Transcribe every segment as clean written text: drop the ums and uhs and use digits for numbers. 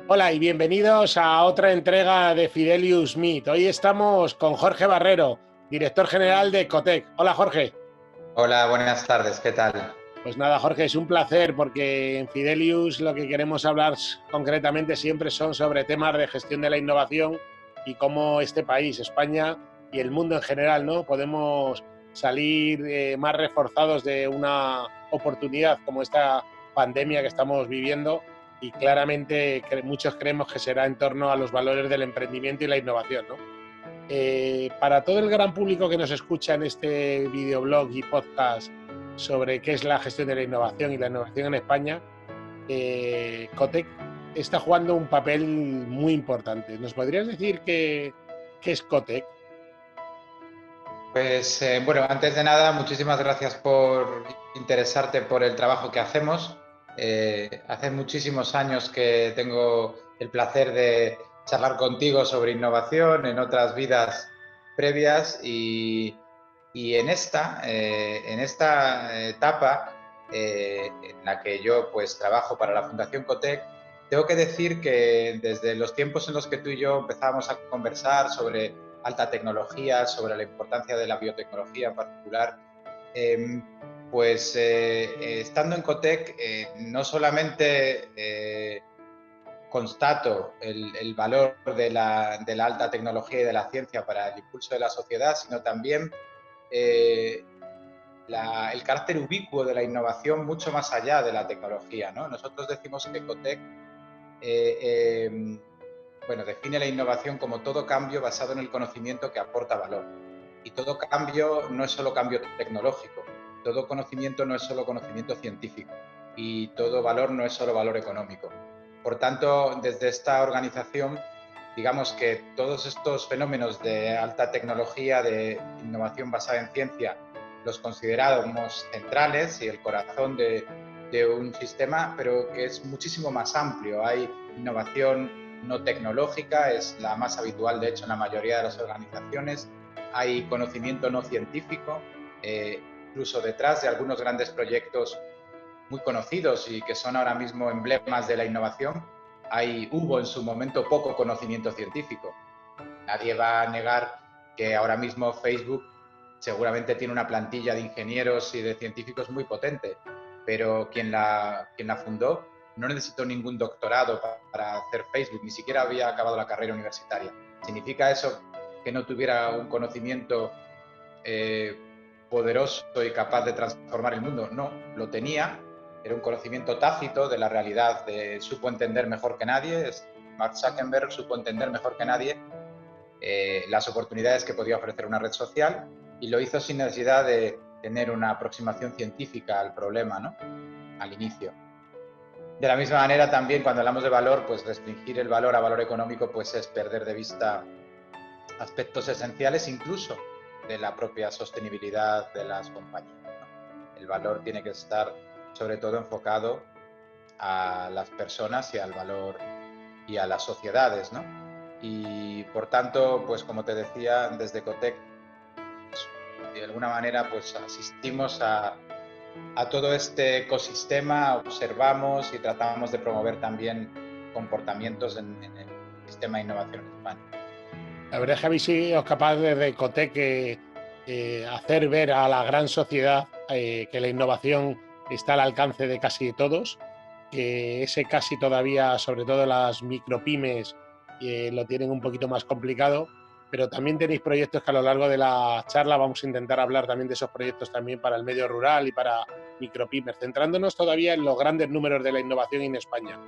Hola y bienvenidos a otra entrega de Fidelius Meet. Hoy estamos con Jorge Barrero, director general de Cotec. Hola Jorge. Hola, buenas tardes, ¿qué tal? Pues nada, Jorge, es un placer porque en Fidelius lo que queremos hablar concretamente siempre son sobre temas de gestión de la innovación y cómo este país, España y el mundo en general, ¿no? Podemos salir más reforzados de una oportunidad como esta pandemia que estamos viviendo y claramente muchos creemos que será en torno a los valores del emprendimiento y la innovación, ¿no? Para todo el gran público que nos escucha en este videoblog y podcast sobre qué es la gestión de la innovación y la innovación en España, Cotec está jugando un papel muy importante. ¿Nos podrías decir qué es Cotec? Bueno, antes de nada, muchísimas gracias por interesarte por el trabajo que hacemos. Hace muchísimos años que tengo el placer de charlar contigo sobre innovación en otras vidas previas y en esta etapa en la que yo pues trabajo para la Fundación Cotec, tengo que decir que desde los tiempos en los que tú y yo empezábamos a conversar sobre alta tecnología, sobre la importancia de la biotecnología en particular, eh, estando en Cotec no solamente constato el valor de la alta tecnología y de la ciencia para el impulso de la sociedad, sino también eh, el carácter ubicuo de la innovación mucho más allá de la tecnología, ¿no? Nosotros decimos que Cotec eh, eh, define la innovación como todo cambio basado en el conocimiento que aporta valor. Y todo cambio no es solo cambio tecnológico, todo conocimiento no es solo conocimiento científico y todo valor no es solo valor económico. Por tanto, desde esta organización, digamos que todos estos fenómenos de alta tecnología, de innovación basada en ciencia, los consideramos centrales y el corazón de un sistema, pero que es muchísimo más amplio. Hay innovación no tecnológica, es la más habitual, de hecho, en la mayoría de las organizaciones. Hay conocimiento no científico, incluso detrás de algunos grandes proyectos muy conocidos y que son ahora mismo emblemas de la innovación, hubo en su momento poco conocimiento científico. Nadie va a negar que ahora mismo Facebook seguramente tiene una plantilla de ingenieros y de científicos muy potente, pero quien la fundó no necesitó ningún doctorado para hacer Facebook, ni siquiera había acabado la carrera universitaria. ¿Significa eso que no tuviera un conocimiento eh, poderoso y capaz de transformar el mundo? No, lo tenía, era un conocimiento tácito de la realidad, supo entender mejor que nadie. Mark Zuckerberg supo entender mejor que nadie las oportunidades que podía ofrecer una red social y lo hizo sin necesidad de tener una aproximación científica al problema, ¿no? Al inicio. De la misma manera, también cuando hablamos de valor, pues restringir el valor a valor económico pues es perder de vista aspectos esenciales incluso de la propia sostenibilidad de las compañías, ¿no? El valor tiene que estar sobre todo enfocado a las personas y al valor y a las sociedades, ¿no? Y por tanto, pues como te decía, desde Cotec, de alguna manera, pues asistimos a todo este ecosistema, observamos y tratamos de promover también comportamientos en el sistema de innovación en España. La verdad es que habéis sido capaces de Cotec hacer ver a la gran sociedad que la innovación está al alcance de casi todos, que ese casi todavía, sobre todo las micropymes, lo tienen un poquito más complicado, pero también tenéis proyectos que a lo largo de la charla vamos a intentar hablar también de esos proyectos también para el medio rural y para micropymes, centrándonos todavía en los grandes números de la innovación en España.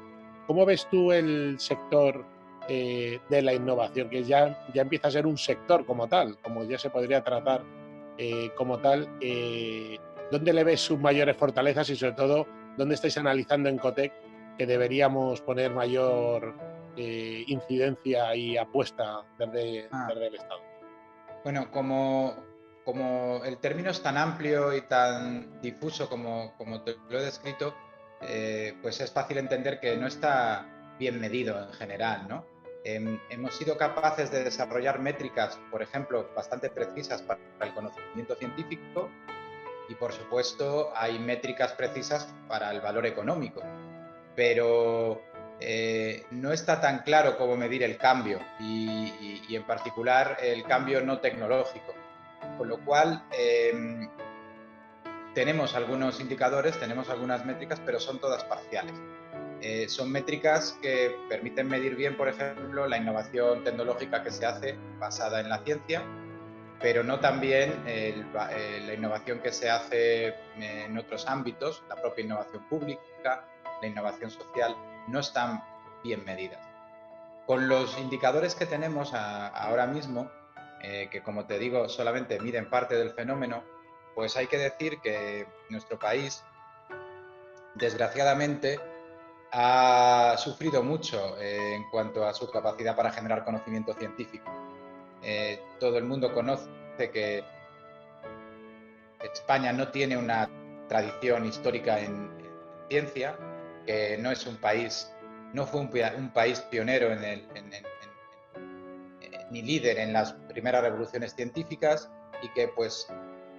¿Cómo ves tú el sector de la innovación, que ya empieza a ser un sector como tal, como ya se podría tratar como tal? ¿Dónde le ves sus mayores fortalezas y sobre todo dónde estáis analizando en Cotec que deberíamos poner mayor incidencia y apuesta Ah, desde el Estado? bueno, como el término es tan amplio y tan difuso como te lo he descrito, pues es fácil entender que no está bien medido en general, ¿no? Hemos sido capaces de desarrollar métricas, por ejemplo, bastante precisas para el conocimiento científico y, por supuesto, hay métricas precisas para el valor económico, pero no está tan claro cómo medir el cambio y en particular el cambio no tecnológico. Con lo cual, tenemos algunos indicadores, tenemos algunas métricas, pero son todas parciales. Son métricas que permiten medir bien, por ejemplo, la innovación tecnológica que se hace basada en la ciencia, pero no también la innovación que se hace en otros ámbitos, la propia innovación pública, la innovación social, no están bien medidas. Con los indicadores que tenemos ahora mismo, que como te digo solamente miden parte del fenómeno, pues hay que decir que nuestro país, desgraciadamente, ha sufrido mucho en cuanto a su capacidad para generar conocimiento científico. Todo el mundo conoce que España no tiene una tradición histórica en ciencia, que no es un país, no fue un país pionero ni líder en las primeras revoluciones científicas, y que pues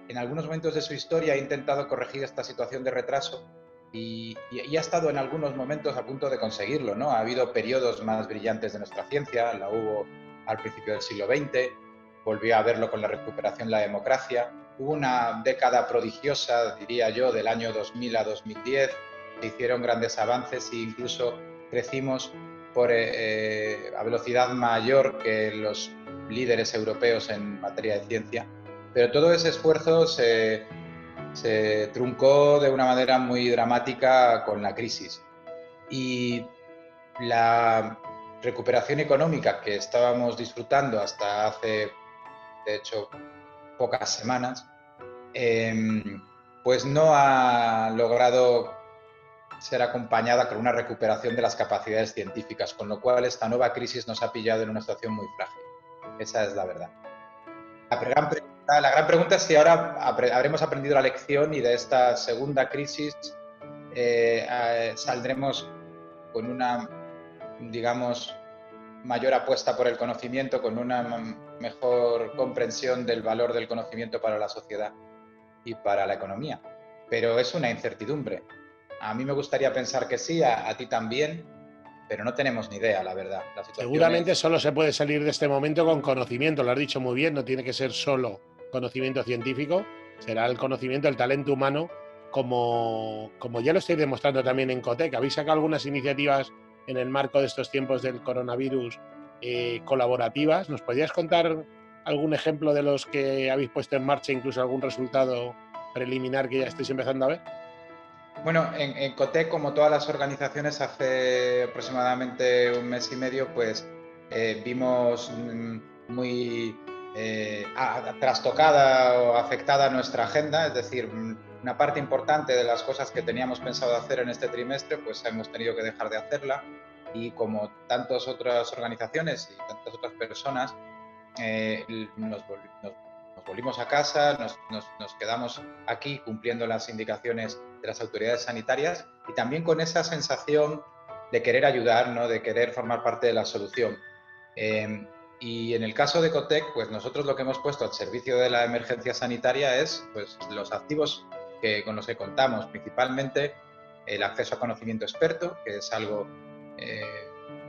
en algunos momentos de su historia ha intentado corregir esta situación de retraso y ha estado en algunos momentos a punto de conseguirlo, ¿no? Ha habido periodos más brillantes de nuestra ciencia, la hubo al principio del siglo XX, volvió a verlo con la recuperación de la democracia, hubo una década prodigiosa, diría yo, del año 2000 a 2010, se hicieron grandes avances e incluso crecimos a velocidad mayor que los líderes europeos en materia de ciencia. Pero todo ese esfuerzo se truncó de una manera muy dramática con la crisis. Y la recuperación económica que estábamos disfrutando hasta hace, de hecho, pocas semanas, pues no ha logrado ser acompañada con una recuperación de las capacidades científicas, con lo cual esta nueva crisis nos ha pillado en una situación muy frágil. Esa es la verdad. La gran pregunta es si ahora habremos aprendido la lección y de esta segunda crisis saldremos con una, digamos, mayor apuesta por el conocimiento, con una mejor comprensión del valor del conocimiento para la sociedad y para la economía. Pero es una incertidumbre. A mí me gustaría pensar que sí, a ti también, pero no tenemos ni idea, la verdad. Seguramente solo se puede salir de este momento con conocimiento, lo has dicho muy bien, no tiene que ser solo conocimiento científico, será el conocimiento, el talento humano, como ya lo estáis demostrando también en Cotec. Habéis sacado algunas iniciativas en el marco de estos tiempos del coronavirus colaborativas. ¿Nos podrías contar algún ejemplo de los que habéis puesto en marcha, incluso algún resultado preliminar que ya estáis empezando a ver? Bueno, en Cotec, como todas las organizaciones, hace aproximadamente un mes y medio, pues vimos muy trastocada o afectada nuestra agenda, es decir, una parte importante de las cosas que teníamos pensado hacer en este trimestre, pues hemos tenido que dejar de hacerla, y como tantas otras organizaciones y tantas otras personas, nos volvimos a casa, nos quedamos aquí cumpliendo las indicaciones de las autoridades sanitarias y también con esa sensación de querer ayudar, ¿no? De querer formar parte de la solución. Y en el caso de Cotec, pues nosotros lo que hemos puesto al servicio de la emergencia sanitaria es pues, los activos con los que contamos, principalmente el acceso a conocimiento experto, que es algo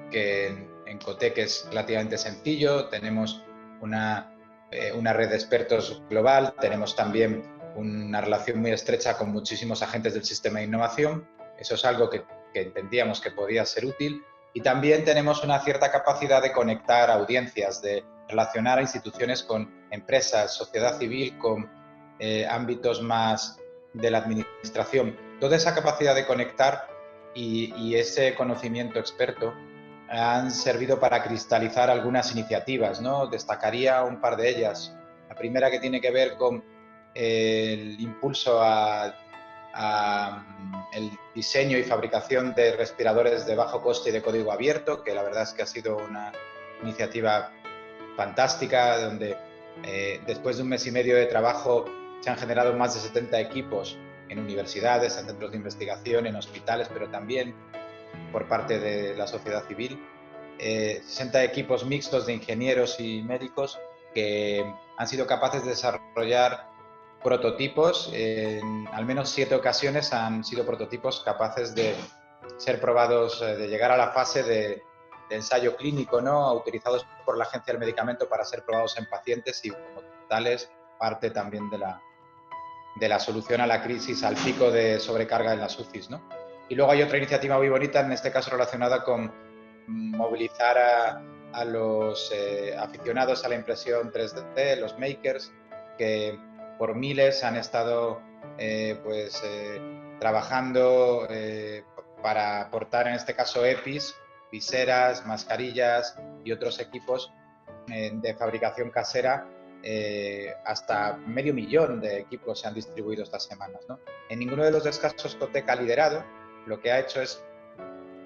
que en Cotec es relativamente sencillo. Tenemos una red de expertos global, tenemos también una relación muy estrecha con muchísimos agentes del sistema de innovación. Eso es algo que entendíamos que podía ser útil. Y también tenemos una cierta capacidad de conectar audiencias, de relacionar a instituciones con empresas, sociedad civil, con ámbitos más de la administración. Toda esa capacidad de conectar y ese conocimiento experto han servido para cristalizar algunas iniciativas, ¿no? Destacaría un par de ellas. La primera, que tiene que ver con el impulso a el diseño y fabricación de respiradores de bajo coste y de código abierto, que la verdad es que ha sido una iniciativa fantástica, donde después de un mes y medio de trabajo se han generado más de 70 equipos en universidades, en centros de investigación, en hospitales, pero también por parte de la sociedad civil. 60 equipos mixtos de ingenieros y médicos que han sido capaces de desarrollar prototipos. En al menos 7 ocasiones han sido prototipos capaces de ser probados, de llegar a la fase de ensayo clínico, ¿no? Utilizados por la Agencia del Medicamento para ser probados en pacientes y como tales parte también de la solución a la crisis, al pico de sobrecarga en las UCIs, ¿no? Y luego hay otra iniciativa muy bonita, en este caso relacionada con movilizar a los aficionados a la impresión 3D, los makers, que por miles han estado trabajando para aportar, en este caso, EPIs, viseras, mascarillas y otros equipos de fabricación casera. Hasta 500.000 de equipos se han distribuido estas semanas, ¿no? En ninguno de los dos casos Cotec ha liderado. Lo que ha hecho es,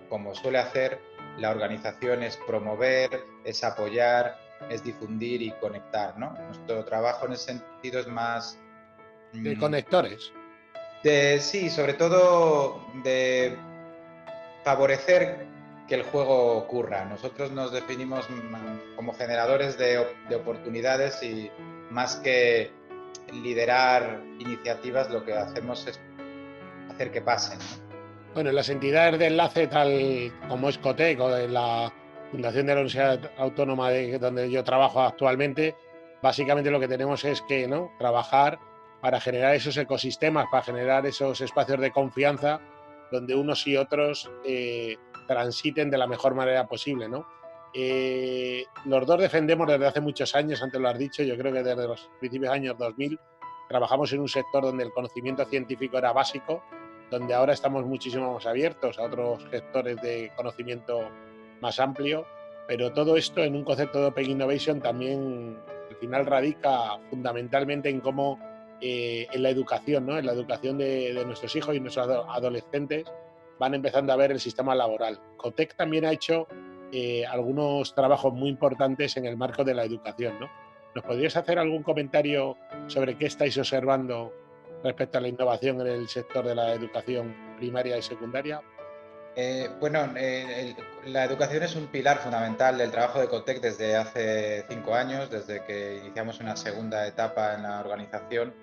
como suele hacer la organización, es promover, es apoyar, es difundir y conectar, ¿no? Nuestro trabajo en ese sentido es más de conectores. Sí, sobre todo de favorecer que el juego ocurra. Nosotros nos definimos como generadores de oportunidades y más que liderar iniciativas, lo que hacemos es hacer que pasen, ¿no? Bueno, las entidades de enlace, tal como es Cotec o de la Fundación de la Universidad Autónoma de donde yo trabajo actualmente, básicamente lo que tenemos es que, ¿no?, trabajar para generar esos ecosistemas, para generar esos espacios de confianza donde unos y otros transiten de la mejor manera posible, ¿no? Los dos defendemos desde hace muchos años, antes lo has dicho, yo creo que desde los principios de años 2000 trabajamos en un sector donde el conocimiento científico era básico, donde ahora estamos muchísimo más abiertos a otros sectores de conocimiento más amplio, pero todo esto en un concepto de Open Innovation también al final radica fundamentalmente en cómo en la educación, ¿no?, en la educación de nuestros hijos y nuestros adolescentes van empezando a ver el sistema laboral. Cotec también ha hecho algunos trabajos muy importantes en el marco de la educación, ¿no? ¿Nos podrías hacer algún comentario sobre qué estáis observando respecto a la innovación en el sector de la educación primaria y secundaria? La educación es un pilar fundamental del trabajo de Cotec desde hace 5 años, desde que iniciamos una segunda etapa en la organización.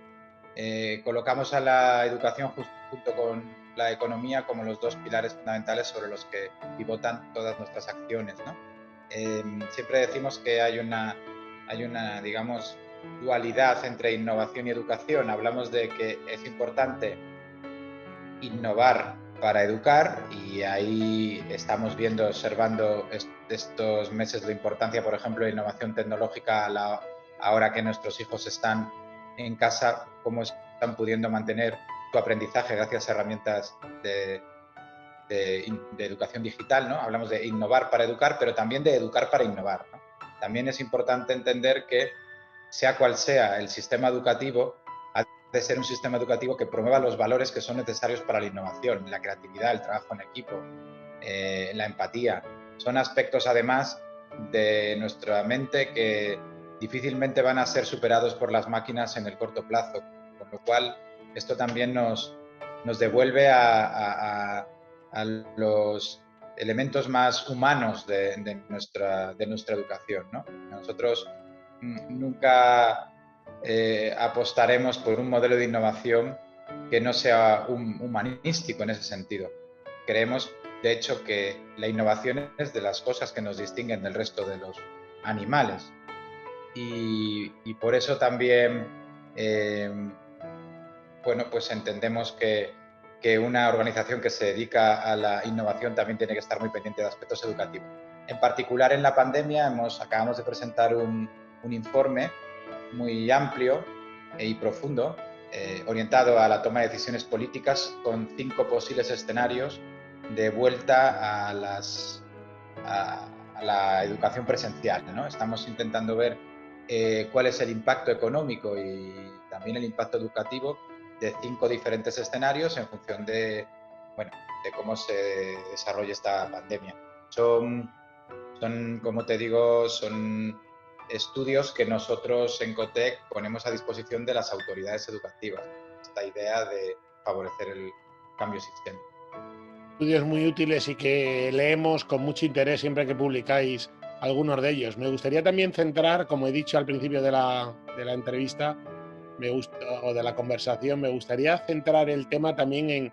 Colocamos a la educación junto con la economía como los dos pilares fundamentales sobre los que pivotan todas nuestras acciones, ¿no? Siempre decimos que hay una, digamos, dualidad entre innovación y educación. Hablamos de que es importante innovar para educar y ahí estamos viendo, observando estos meses la importancia, por ejemplo, de innovación tecnológica ahora que nuestros hijos están en casa, cómo están pudiendo mantener su aprendizaje gracias a herramientas de educación digital, ¿no? Hablamos de innovar para educar, pero también de educar para innovar, ¿no? También es importante entender que, sea cual sea el sistema educativo, ha de ser un sistema educativo que promueva los valores que son necesarios para la innovación, la creatividad, el trabajo en equipo, la empatía. Son aspectos, además, de nuestra mente que difícilmente van a ser superados por las máquinas en el corto plazo, con lo cual esto también nos devuelve a los elementos más humanos de nuestra educación, ¿no? Nosotros nunca apostaremos por un modelo de innovación que no sea humanístico en ese sentido. Creemos, de hecho, que la innovación es de las cosas que nos distinguen del resto de los animales. Y por eso también, pues entendemos que una organización que se dedica a la innovación también tiene que estar muy pendiente de aspectos educativos. En particular, en la pandemia acabamos de presentar un informe muy amplio y profundo, orientado a la toma de decisiones políticas, con 5 posibles escenarios de vuelta a la educación presencial, ¿no? Estamos intentando ver cuál es el impacto económico y también el impacto educativo de 5 diferentes escenarios en función de cómo se desarrolla esta pandemia. Son, como te digo, son estudios que nosotros en Cotec ponemos a disposición de las autoridades educativas. Esta idea de favorecer el cambio sistémico. Estudios muy útiles y que leemos con mucho interés siempre que publicáis algunos de ellos. Me gustaría también centrar, como he dicho al principio de la entrevista, o de la conversación, me gustaría centrar el tema también en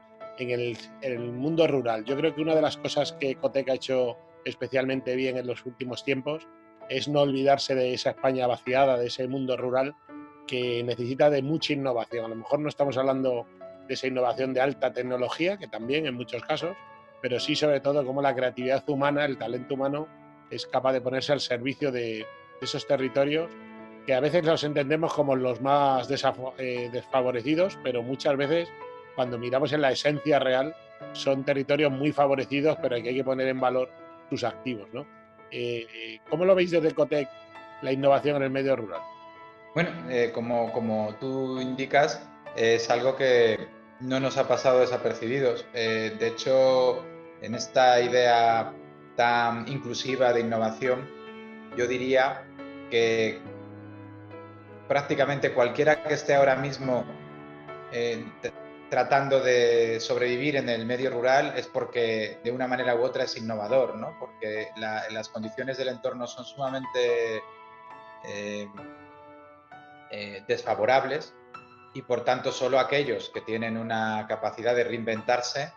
el mundo rural. Yo creo que una de las cosas que Cotec ha hecho especialmente bien en los últimos tiempos, es no olvidarse de esa España vaciada, de ese mundo rural que necesita de mucha innovación. A lo mejor no estamos hablando de esa innovación de alta tecnología, que también en muchos casos, pero sí sobre todo cómo la creatividad humana, el talento humano, es capaz de ponerse al servicio de esos territorios que a veces los entendemos como los más desfavorecidos, pero muchas veces cuando miramos en la esencia real son territorios muy favorecidos, pero hay que poner en valor sus activos, ¿no? ¿Cómo lo veis desde Ecotec la innovación en el medio rural? Bueno, como tú indicas, es algo que no nos ha pasado desapercibidos. De hecho, en esta idea tan inclusiva de innovación, yo diría que prácticamente cualquiera que esté ahora mismo tratando de sobrevivir en el medio rural es porque de una manera u otra es innovador, ¿no? Porque las condiciones del entorno son sumamente desfavorables y por tanto solo aquellos que tienen una capacidad de reinventarse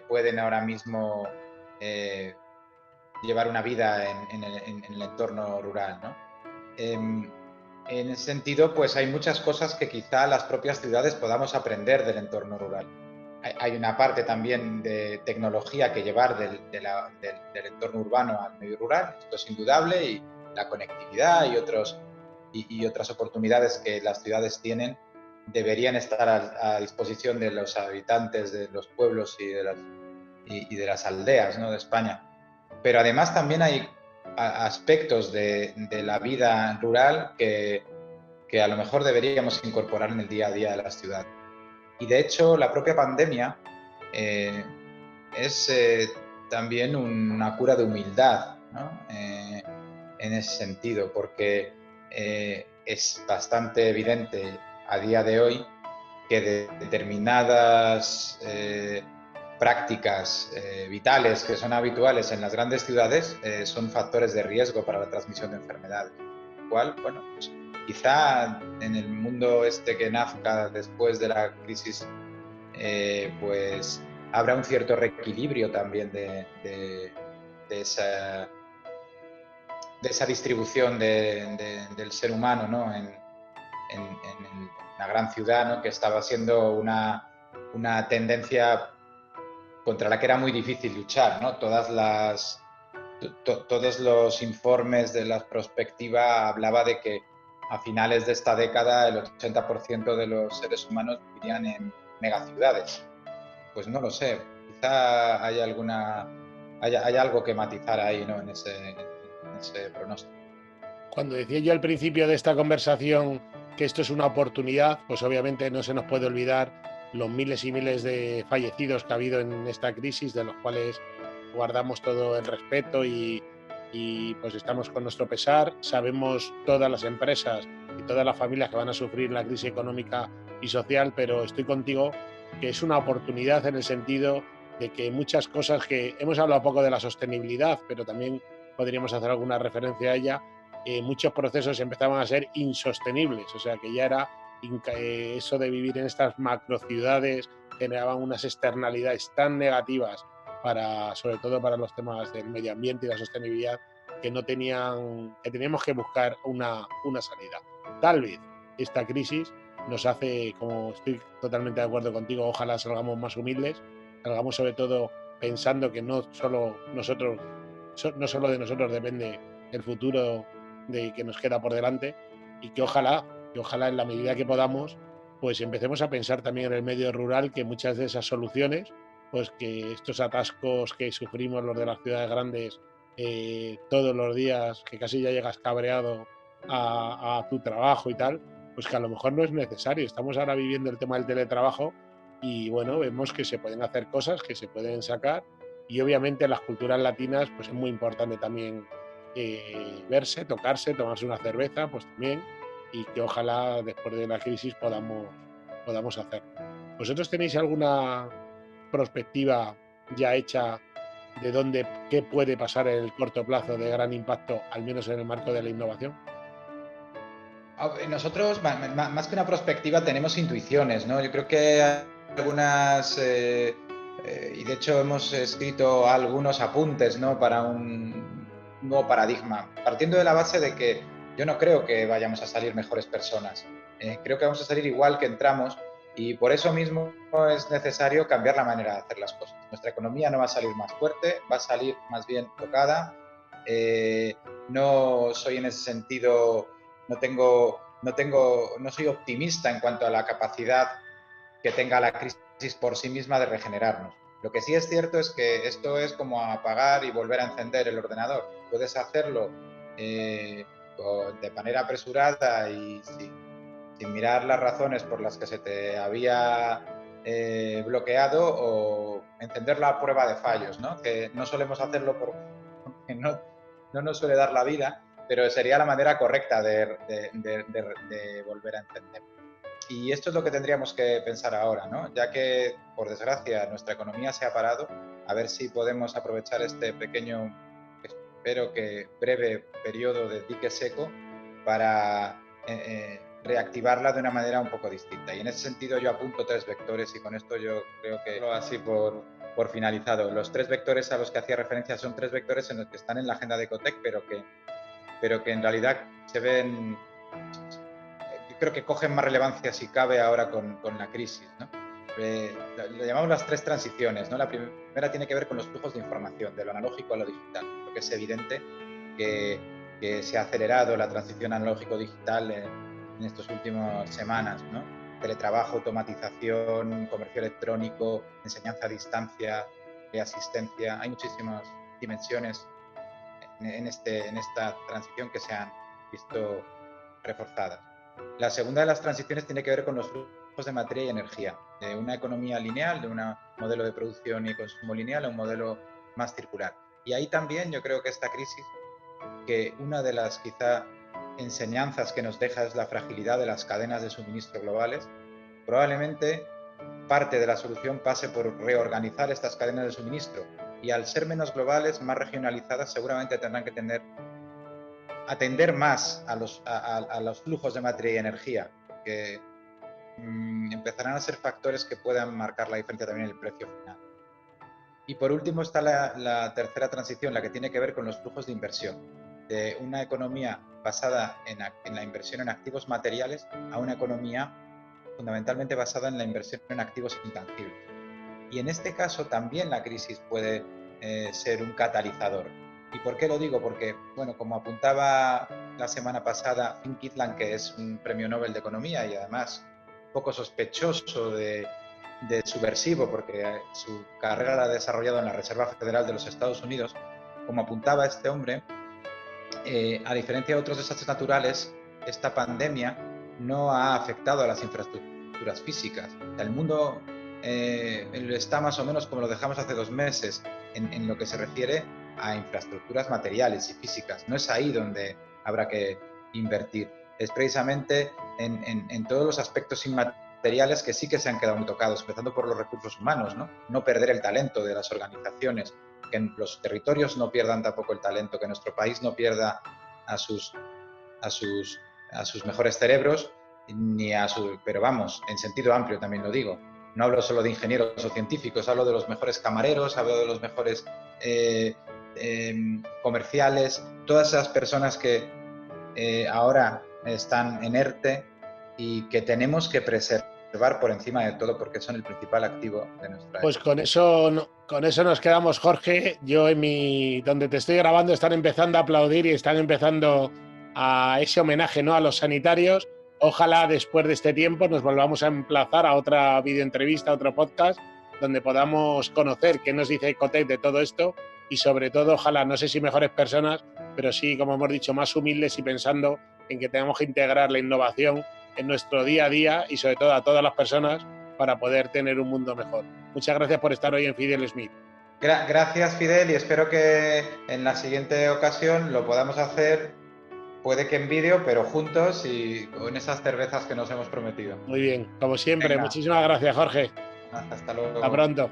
pueden ahora mismo llevar una vida en el entorno rural, ¿no? En ese sentido, pues hay muchas cosas que quizá las propias ciudades podamos aprender del entorno rural. Hay una parte también de tecnología que llevar del entorno urbano al medio rural, esto es indudable, y la conectividad y otras oportunidades que las ciudades tienen deberían estar a disposición de los habitantes de los pueblos y de las aldeas, ¿no?, de España. Pero además también hay aspectos de la vida rural que a lo mejor deberíamos incorporar en el día a día de las ciudades. Y de hecho, la propia pandemia es también una cura de humildad, ¿no? En ese sentido, porque es bastante evidente a día de hoy que determinadas prácticas vitales que son habituales en las grandes ciudades son factores de riesgo para la transmisión de enfermedades. Lo cual, bueno, pues, quizá en el mundo este que nazca después de la crisis, pues habrá un cierto reequilibrio también de esa distribución del ser humano, ¿no?, en la gran ciudad, ¿no?, que estaba siendo una tendencia contra la que era muy difícil luchar, ¿no? Todos los informes de la prospectiva hablaba de que a finales de esta década el 80% de los seres humanos vivirían en megaciudades. Pues no lo sé, quizá hay algo que matizar ahí, ¿no?, en ese pronóstico. Cuando decía yo al principio de esta conversación que esto es una oportunidad, pues obviamente no se nos puede olvidar los miles y miles de fallecidos que ha habido en esta crisis, de los cuales guardamos todo el respeto y pues estamos con nuestro pesar. Sabemos todas las empresas y todas las familias que van a sufrir la crisis económica y social, pero estoy contigo que es una oportunidad en el sentido de que muchas cosas que hemos hablado poco de la sostenibilidad, pero también podríamos hacer alguna referencia a ella. Muchos procesos empezaban a ser insostenibles, o sea que ya era eso de vivir en estas macrociudades generaban unas externalidades tan negativas para, sobre todo para los temas del medio ambiente y la sostenibilidad, que no tenían, que teníamos que buscar una salida. Tal vez esta crisis nos hace, como estoy totalmente de acuerdo contigo, ojalá salgamos más humildes, salgamos sobre todo pensando que no solo nosotros, no solo de nosotros depende el futuro de que nos queda por delante, y que ojalá en la medida que podamos, pues empecemos a pensar también en el medio rural, que muchas de esas soluciones, pues que estos atascos que sufrimos los de las ciudades grandes todos los días, que casi ya llegas cabreado a tu trabajo y tal, pues que a lo mejor no es necesario. Estamos ahora viviendo el tema del teletrabajo y bueno, vemos que se pueden hacer cosas, que se pueden sacar, y obviamente las culturas latinas, pues es muy importante también verse, tocarse, tomarse una cerveza, pues también, y que ojalá después de la crisis podamos hacerlo. ¿Vosotros tenéis alguna perspectiva ya hecha de dónde, qué puede pasar en el corto plazo de gran impacto, al menos en el marco de la innovación? Nosotros, más que una perspectiva, tenemos intuiciones, ¿no? Yo creo que hay algunas y de hecho hemos escrito algunos apuntes, ¿no?, para un nuevo paradigma, partiendo de la base de que yo no creo que vayamos a salir mejores personas. Creo que vamos a salir igual que entramos, y por eso mismo es necesario cambiar la manera de hacer las cosas. Nuestra economía no va a salir más fuerte, va a salir más bien tocada. No soy en ese sentido, no soy optimista en cuanto a la capacidad que tenga la crisis por sí misma de regenerarnos. Lo que sí es cierto es que esto es como apagar y volver a encender el ordenador. Puedes hacerlo de manera apresurada y sin mirar las razones por las que se te había bloqueado, o encenderlo a prueba de fallos, ¿no? Que no solemos hacerlo porque no nos suele dar la vida, pero sería la manera correcta de volver a encender. Y esto es lo que tendríamos que pensar ahora, ¿no? Ya que, por desgracia, nuestra economía se ha parado, a ver si podemos aprovechar este pequeño, espero que breve periodo de dique seco para reactivarla de una manera un poco distinta. Y en ese sentido yo apunto 3 vectores, y con esto yo creo que lo así por finalizado. Los 3 vectores a los que hacía referencia son 3 vectores en los que están en la agenda de Ecotec, pero que en realidad se ven, yo creo que cogen más relevancia si cabe ahora con la crisis, ¿no? Lo llamamos las 3 transiciones, ¿no? La primera tiene que ver con los flujos de información, de lo analógico a lo digital. Creo que es evidente que se ha acelerado la transición analógico-digital en estas últimas semanas, ¿no? Teletrabajo, automatización, comercio electrónico, enseñanza a distancia, asistencia. Hay muchísimas dimensiones en esta transición que se han visto reforzadas. La segunda de las transiciones tiene que ver con los flujos de materia y energía, de una economía lineal, de un modelo de producción y consumo lineal a un modelo más circular. Y ahí también yo creo que esta crisis, que una de las quizá enseñanzas que nos deja es la fragilidad de las cadenas de suministro globales, probablemente parte de la solución pase por reorganizar estas cadenas de suministro, y al ser menos globales, más regionalizadas, seguramente tendrán que atender más a los flujos de materia y energía, porque empezarán a ser factores que puedan marcar la diferencia también en el precio final. Y por último está la tercera transición, la que tiene que ver con los flujos de inversión, de una economía basada en la inversión en activos materiales a una economía fundamentalmente basada en la inversión en activos intangibles. Y en este caso también la crisis puede ser un catalizador. ¿Y por qué lo digo? Porque, bueno, como apuntaba la semana pasada Finn Kitland, que es un premio Nobel de Economía y además poco sospechoso de subversivo, porque su carrera la ha desarrollado en la Reserva Federal de los Estados Unidos, como apuntaba este hombre, a diferencia de otros desastres naturales, esta pandemia no ha afectado a las infraestructuras físicas. El mundo está más o menos como lo dejamos hace 2 meses en lo que se refiere a infraestructuras materiales y físicas. No es ahí donde habrá que invertir. Es precisamente en todos los aspectos inmateriales que sí que se han quedado muy tocados, empezando por los recursos humanos, ¿no? No perder el talento de las organizaciones, que los territorios no pierdan tampoco el talento, que nuestro país no pierda a sus mejores cerebros, pero vamos, en sentido amplio también lo digo. No hablo solo de ingenieros o científicos, hablo de los mejores camareros, hablo de los mejores comerciales, todas esas personas que ahora están en ERTE y que tenemos que preservar por encima de todo, porque son el principal activo de nuestra Pues economía. con eso nos quedamos, Jorge. Yo donde te estoy grabando están empezando a aplaudir y están empezando a ese homenaje, ¿no?, a los sanitarios. Ojalá después de este tiempo nos volvamos a emplazar a otra videoentrevista, a otro podcast, donde podamos conocer qué nos dice Ecotec de todo esto, y sobre todo, ojalá, no sé si mejores personas, pero sí, como hemos dicho, más humildes, y pensando en que tenemos que integrar la innovación en nuestro día a día, y sobre todo a todas las personas, para poder tener un mundo mejor. Muchas gracias por estar hoy en Fidel Smith. Gracias, Fidel, y espero que en la siguiente ocasión lo podamos hacer, puede que en vídeo, pero juntos y con esas cervezas que nos hemos prometido. Muy bien, como siempre, Venga, muchísimas gracias, Jorge. hasta Hasta luego. pronto.